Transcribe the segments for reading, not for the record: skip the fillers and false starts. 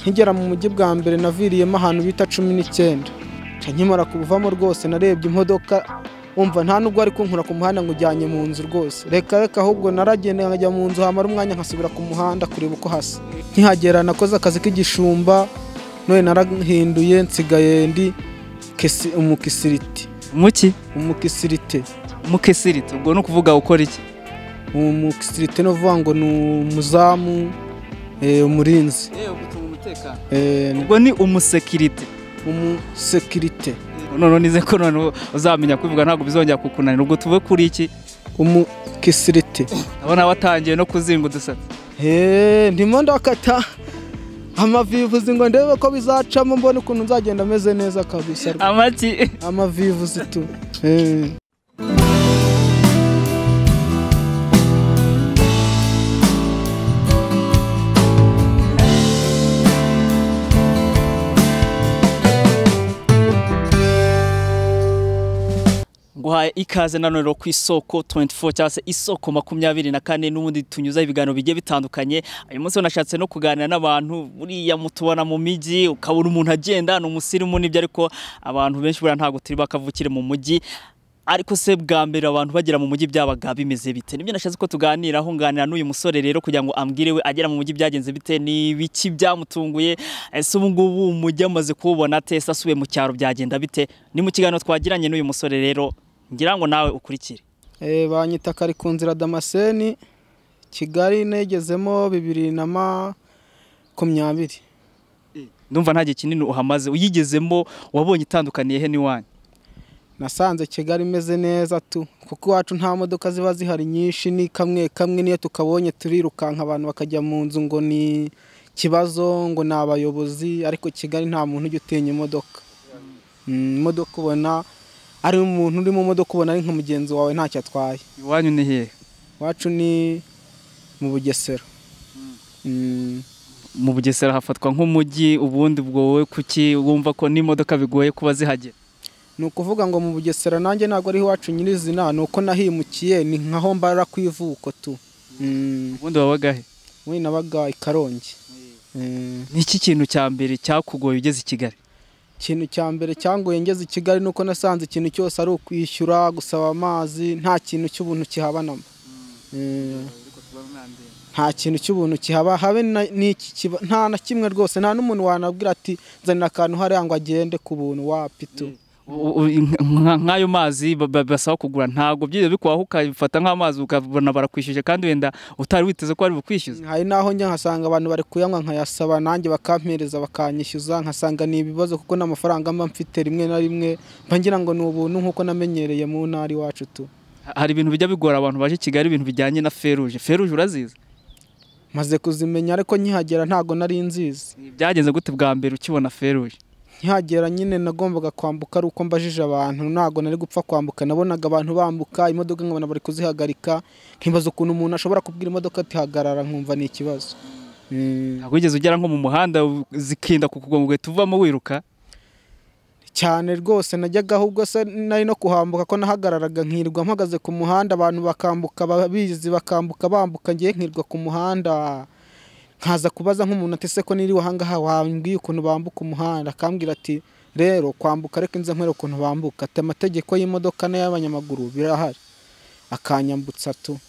nkigera mu mujyi bwa mbere naviriyemo ahantu bita 19 nkimara kubuvamo rwose narebye imodoka umva nta nubwo ari kunkura ku muhanda ngo ujyanye mu nzu rwose reka ahubwo naragenda nkajya mu nzu hamara umwanya nkasubira ku muhanda kureba uko hasa nkihagera nakoze akazi k'igishumba none narahinduye nsigaye ndi umukisiriti umukisiriti ubwo no kuvuga ukora iki umukisiriti no vuga ngo ni umuzamu umurinzi gutunga umutekano ubwo ni umusekirite none nize ko none uzamenya kubivuga ntabwo bizongera kukunanira ubwo tuve kuri iki umukisiriti abona watangiye no kuzinga udusatsi ndimo ndakata amavivuzi ngo ndebe ko bizacamo mbone ukuntu nzagenda ameze neza kabisa amavivuzi tu nguhaye ikaze nanone ku isoko 24 cyangwa se isoko 24 n'ubundi tunyuza ibiganiro bigiye bitandukanye. Uyu munsi nashatse no kuganira n'abantu buriya mutubona mu miji ukabura umuntu agenda n'umusirimu n'ibyo ariko abantu benshi bura ntago turi bakavukire mu mujyi ariko se bwa mbere abantu bagera mu mujyi byabaga bimeze bite nibyo nashatse ko tuganiraho nganira n'uyu musore rero kugira ngo ambwire we agera mu mujyi byagenze bite ni biki byamutunguye ese ubu ngubu umujyi amaze kubona tesa asubiye mu cyaro byagenda bite ni mu kiganiro twagiranye n'uyu musore rero ngira ngo nawe ukurikire. Banyita kari ku nzira Damascene Kigali negezemo 2020. Ndumva nta gihe kinini uhamaze uyigezemo wabonye itandukaniye he ni wanyu? Nasanze Kigali imeze neza tu kuko wacu nta modoka ziba zihari nyinshi ni kamwe niyo tukabonye turirukanka abantu bakajya mu nzu ngo ni kibazo ngo nabayobozi ariko Kigali nta muntu ujye utinya imodoka. Imodoka ubona ari umuntu uri mu modoka ubona ari nka mugenzi wawe ntacyo atwaye. Iwanyu ni hehe? Wacu ni mu Bugesera. Mu Bugesera hafatwa nk'umujyi ubundi bwo wowe kuki wumva ko n'imodoka bigoye kuba zihagera? Nukuvuga ngo mu Bugesera nanjye ntago ari iwacu nyirizina nuko nahimukiye ni nkaho mbara kwivuko tu. Ubundi wabaga he? We nabaga i Karongi. Niki kintu cya mbere cyakugoye ugeze i Kigali? Ikintu cya mbere cyangoye ngeze i Kigali nuko nasanze ikintu cyose ari ukwishyura gusaba amazi nta kintu cy'ubuntu kihabana. Nta kintu cy'ubuntu kihaba habe n'iki nta na kimwe rwose nta n'umuntu wanabwira ati nzanira akantu hari ngo agende ku buntu wapitu. Nk'ayo mazi basaba kugura ntago byize bikwaho ukabifata nk'amazi ukabona barakwishyuje kandi wenda utari witeze ko ari bukwishyuza. Hari naho njya nkasanga abantu bari kuyanywa nkayasaba nanjye bakampereza bakanyishyuza nkasanga ni ibibazo kuko n'amafaranga mba mfite rimwe na rimwe mpangira ngo ni ubuntu nkuko namenyereye mu ntari wacu tu. Hari ibintu bijya bigora abantu baje Kigali ibintu bijyanye na feruje uraziza? Maze kuzimenya ariko nkihagera ntago nari nziza. Byagenze gute bwa mbere ukibona feruje? Nkihagera nyine nagombaga kwambuka ari uko mbajije abantu ntago nari gupfa kwambuka nabonaga abantu bambuka imodoka nkabona bari kuzihagarika nkibaza ukuntu umuntu ashobora kubwira imodoka ati hagarara nkumva ni ikibazo. Ntabwo ugeze ugera nko mu muhanda zikinda kukugonga tuvamo wiruka? Cyane rwose najyaga ahubwo se nari no kuhambuka ko nahagararaga nkirwa mpagaze ku muhanda abantu bakambuka babizi bakambuka bambuka ngiye nkirwa ku muhanda nkaza kubaza nk'umuntu ati se ko niri wahangaha wambwiye ukuntu bambuka umuhanda akambwira ati rero kwambuka reka inze nkwere ukuntu bambuka ati amategeko y'imodoka n'ay'abanyamaguru birahari akanyambutsa tu.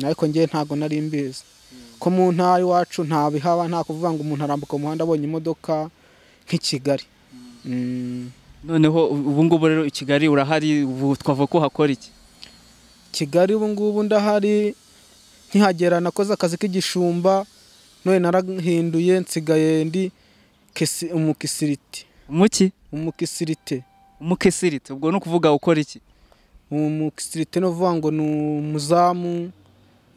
Ariko ngiye ntago nari mbizi ko mu ntari wacu nta bihaba nta kuvuga ngo umuntu arambuka umuhanda abonye imodoka nk'i Kigali. Noneho ubu ngubu rero i Kigali urahari ubu twavuga ko hakora iki? Kigali ubu ngubu ndahari nkihagera nakoze akazi k'igishumba none narahinduye nsigaye ndi umukisiriti. Umukisiriti ubwo no kuvuga ukora iki? Umukisiriti no vuga ngo ni umuzamu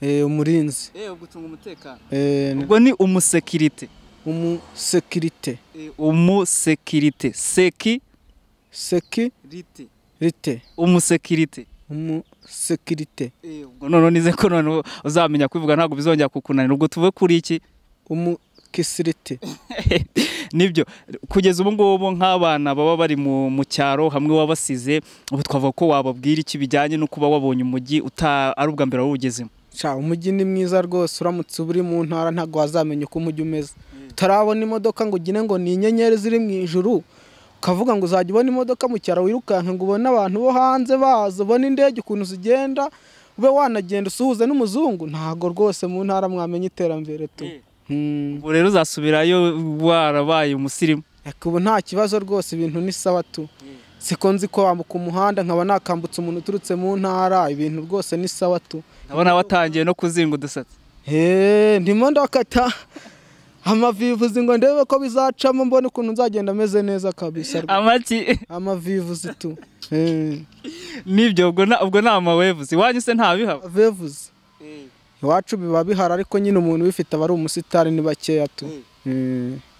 umurinzi gutunga umutekano. Ubwo ni umusekirite. Umusekirite umusekirite ubwo none nize ko none uzamenya kubivuga ntabwo bizongera kukunanira ubwo tuve kuri iki umukisirite. Nibyo kugeza ubu ngubu nk'abana baba bari mu cyaro hamwe wabasize ubu twavuga ko wababwira iki bijyanye no kuba wabonye umujyi ari ubwa mbere wawugezemo? umujyi ni mwiza rwose, uramutse uri mu ntara ntabwo wazamenya uko umujyi umeze. Utarabona imodoka ngo ugire ngo ni inyenyeri ziri mu ijuru, ukavuga ngo uzajya ubona imodoka mu cyaro wirukanka ngo ubone abantu bo hanze baza, ubone indege ukuntu zigenda, ube wanagenda usuhuze n'umuzungu, ntabwo rwose mu ntara mwamenya iterambere tu. Ubu rero uzasubirayo warabaye umusirimu? Ubu nta kibazo rwose, ibintu ni sawa tu. Siko nzi ko wambuka umuhanda nkaba nakambutse umuntu uturutse mu ntara, ibintu rwose ni sawa tu. Ndabona watangiye no kuzinga udusatsi. Ndimo ndakata amavivuzi ngo ndebe ko bizacamo, mbone ukuntu nzagenda ameze neza kabisa. Amaki? Amavivuzi tu. Nibyo ubwo nta mawevuzi. Iwanyu se ntabihaba? Vevuzi iwacu biba bihari, ariko nyine umuntu ubifite aba ari umusitari, ni bakeya tu.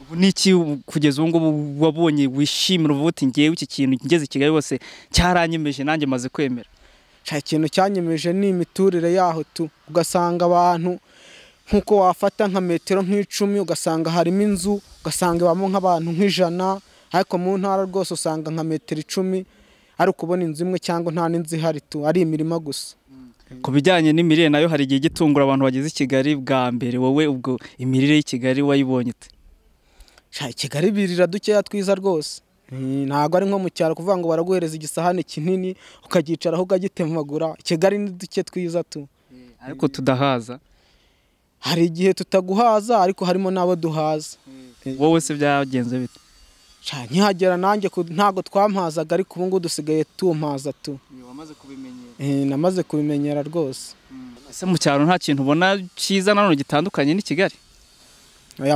Ubu niki kugeza ubu ngubu wabonye wishimira uvuga uti ngewe iki kintu ngeze Kigali bose cyaranyemeje nanjye maze kwemera? Ikintu cyanyemeje ni imiturire yaho tu. Ugasanga abantu nkuko wafata nka metero nk'icumi, ugasanga harimo inzu, ugasanga ibamo nk'abantu nk'ijana, ariko mu ntara rwose usanga nka metero 10 ari ukubona inzu imwe cyangwa nta n'inzu ihari tu, ari imirima gusa. Ku bijyanye n'imirire nayo hari igihe gitungura abantu bageze i Kigali bwa mbere, wowe ubwo imirire y'i Kigali wayibonye ute? Kigali birira dukeya twiza rwose, ntabwo ari nko mu cyaro kuvuga ngo baraguhereza igisahane kinini ukagicaraho ukagitemagura. Kigali ni duke twiza tu. Ariko tudahaza? Hari igihe tutaguhaza, ariko harimo n'abo duhaza. Wowe se byagenze bite? Nkihagera nanjye ntabwo twampazaga, ariko ubu ngubu dusigaye tumpaza tu. Wamaze kubimenyera? Namaze kubimenyera rwose. Ese mu cyaro nta kintu ubona cyiza nanone gitandukanye n'i Kigali?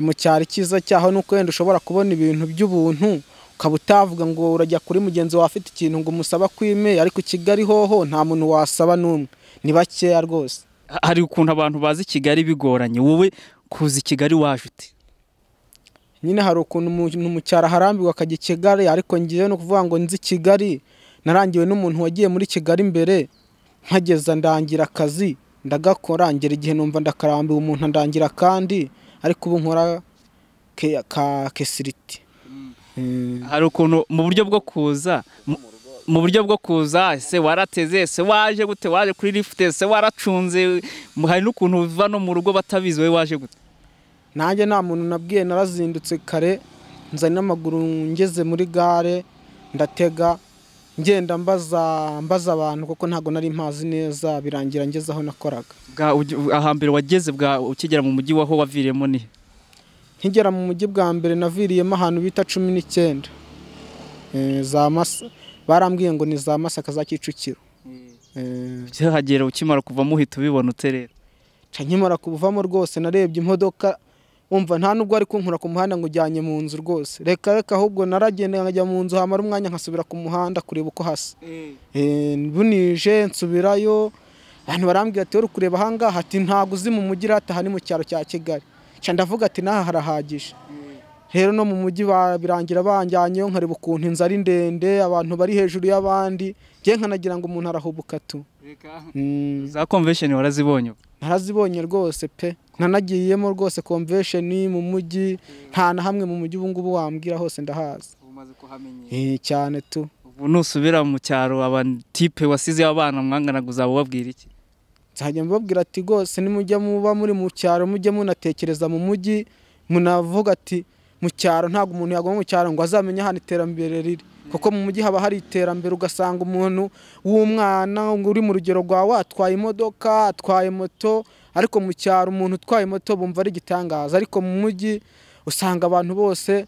Mu cyaro icyiza cyaho ni uko wenda ushobora kubona ibintu by'ubuntu, ukaba utavuga ngo urajya kuri mugenzi wawe afite ikintu ngo umusaba kwime, ariko i Kigali hoho nta muntu wasaba n'umwe, ni bakeya rwose. Hari ukuntu abantu bazi Kigali bigoranye, wowe kuza i Kigali waje ute? Nyine hari ukuntu umuntu mu cyaro harambirwa akajya i Kigali, ariko ngiye no kuvuga ngo nzi Kigali, narangiwe n'umuntu wagiye muri Kigali mbere, nkageza ndangira akazi ndagakora, ngera igihe numva ndakarambiwe umuntu ndangira kandi, ariko ubu nkora kesiriti. Hari ukuntu mu buryo bwo kuza se warateze, se waje gute, waje kuri lift, se waracunze, hari n'ukuntu uva no mu rugo batabizi, wowe waje gute? Nanjye nta muntu nabwiye, narazindutse kare nzanye n'amaguru, ngeze muri gare ndatega, ngenda mbaza abantu kuko ntago nari mpazi neza, birangira ngeze aho nakoraga. Ahambere wageze ukigera mu mujyi waho waviriyemo ni? Nkigera mu mujyi bwa mbere naviriyemo ahantu bita 19 za Masa, barambwiye ngo ni za Masaka za Kicukiro. Hagera ukimara kuvamo uhita ubibona ute rero? Nkimara kuvamo rwose narebye imodoka, umva nta nubwo ari kunkura ku muhanda ngo ujyanye mu nzu rwose, reka ahubwo naragenda nkajya mu nzu, hamara umwanya nkasubira ku muhanda kureba uko hasa. Bunije nsubirayo, abantu barambwira ati uri kureba ahangaha, ati ntabwo uzi mu mujyi rata, hani mu cyaro cya Kigali. Ndavuga ati naha harahagije. Rero no mu mujyi birangira banjyanyeyo, nkareba ukuntu inzu ari ndende, abantu bari hejuru y'abandi, ngiye nkanagira ngo umuntu arahubuka tu. Za convention warazibonye? Narazibonye rwose pe, nanagiyemo rwose convention mu mujyi, nta na hamwe mu mujyi ubu ngubu wambwira hose ndahaza. Umaze kuhamenyera? Cyane tu. Ubu nusubira mu cyaro abatipe wasize abana mwanganaga uzababwira iki? Nzajya mbabwira ati rwose nimujya muba muri mu cyaro, mujye munatekereza mu mujyi, munavuga ati mu cyaro ntabwo umuntu yagwa mu cyaro ngo azamenye ahantu iterambere riri, kuko mu mujyi haba hari iterambere. Ugasanga umuntu w'umwana uri mu rugero rwawe atwaye imodoka, atwaye moto, ariko mu cyaro umuntu utwaye moto bumva ari igitangaza, ariko mu mujyi usanga abantu bose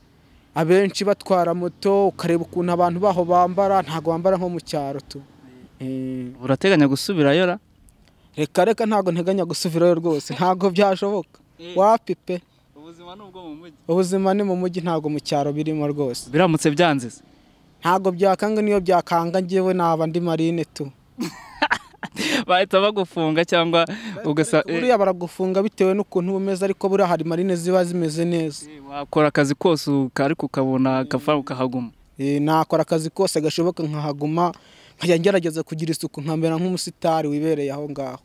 abenshi batwara moto, ukareba ukuntu abantu baho bambara, ntabwo bambara nko mu cyaro tu. Urateganya gusubirayo ra? Reka ntabwo nteganya gusubirayo rwose, ntabwo byashoboka. Wapi pe. Ubuzima nubwo mu mujyi? Ubuzima ni mu mujyi, ntabwo mu cyaro birimo rwose. Biramutse byanze? Ntabwo byakanga, niyo byakanga ngewe naba ndi marine tu. Bahita bagufunga cyangwa buriya baragufunga bitewe n'ukuntu umeze, ariko buriya hari marine ziba zimeze neza. Wakora akazi kose ariko ukabona agafaranga ukahaguma? Nakora akazi kose gashoboka nkahaguma, nkajya ngerageza kugira isuku, nkamera nk'umusitari wibereye aho ngaho.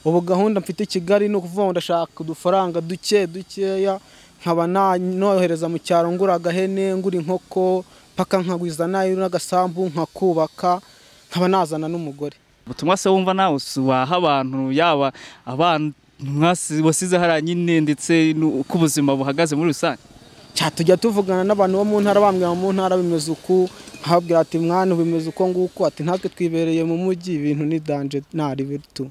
Ubu gahunda mfite i Kigali ni ukuvuga ngo ndashaka udufaranga dukeya, nkaba nohereza mu cyaro, ngura agahene, ngura inkoko, paka nkagwiza nayo n'agasambu nkakubaka, nkaba nazana n'umugore. ubutumwa se wumva nawe waha abantu yaba abana wasize hariya nyine ndetse uko ubuzima buhagaze muri rusange? tujya tuvugana n'abantu bo mu ntara bambwira mu ntara bimeze uku, nkababwira ati mwana bimeze uko nguko, ati natwe twibereye mu mujyi ibintu ni danje ntari bitu.